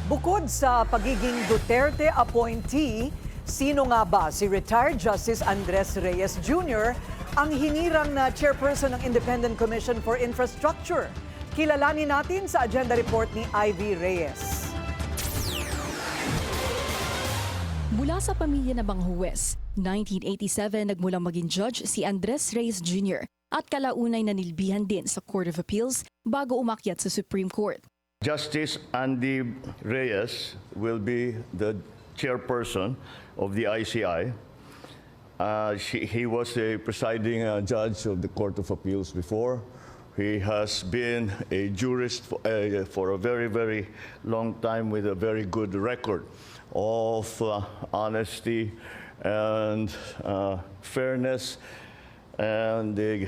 Bukod sa pagiging Duterte appointee, sino nga ba si retired Justice Andres Reyes Jr., ang hinirang na chairperson ng Independent Commission for Infrastructure? Kilalanin natin sa agenda report ni Ivy Reyes. Mula sa pamilya ng mga huwes, 1987 nagmulang maging judge si Andres Reyes Jr. at kalaunay nanilbihan din sa Court of Appeals bago umakyat sa Supreme Court. Justice Andy Reyes will be the chairperson of the ICI. He was a presiding judge of the Court of Appeals before. He has been a jurist for a very, very long time with a very good record of honesty and fairness, and a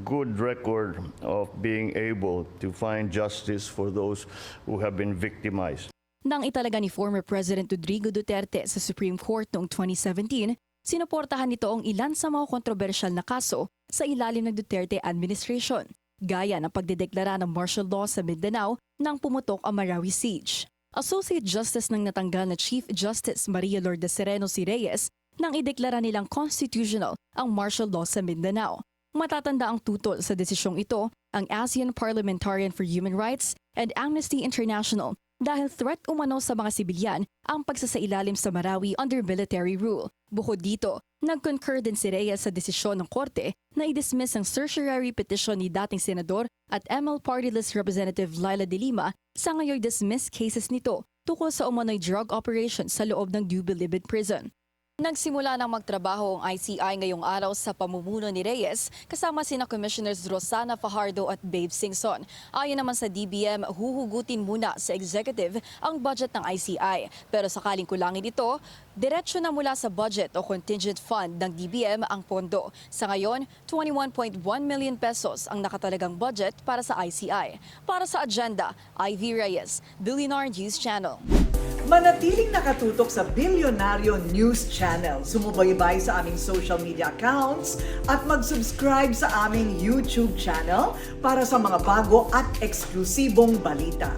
good record of being able to find justice for those who have been victimized. Nang italaga ni former President Rodrigo Duterte sa Supreme Court noong 2017, sinuportahan nito ang ilan sa mga kontrobersyal na kaso sa ilalim ng Duterte administration, gaya ng pagdedeklara ng martial law sa Mindanao nang pumutok ang Marawi Siege. Associate Justice ng natanggal na Chief Justice Maria Lourdes Sereno si Reyes nang ideklara nilang constitutional ang martial law sa Mindanao. Matatanda ang tutol sa desisyong ito ang ASEAN Parliamentarian for Human Rights and Amnesty International dahil threat umano sa mga sibilyan ang pagsasailalim sa Marawi under military rule. Bukod dito, nag-concur din si Reyes sa desisyon ng korte na i-dismiss ang certiorari petition ni dating senador at ML Party List Representative Laila de Lima sa ngayon dismissed cases nito tukol sa umano'y drug operation sa loob ng Dubilibid Prison. Nagsimula ng magtrabaho ang ICI ngayong araw sa pamumuno ni Reyes kasama sina Commissioners Rosana Fajardo at Babe Singson. Ayon naman sa DBM, huhugutin muna sa executive ang budget ng ICI. Pero sakaling kulangin ito, diretso na mula sa budget o contingent fund ng DBM ang pondo. Sa ngayon, 21.1 million pesos ang nakatalagang budget para sa ICI. Para sa agenda, Ivy Reyes, Billionaire News Channel. Manatiling nakatutok sa Bilyonaryo News Channel. Sumubaybay sa aming social media accounts at mag-subscribe sa aming YouTube channel para sa mga bago at eksklusibong balita.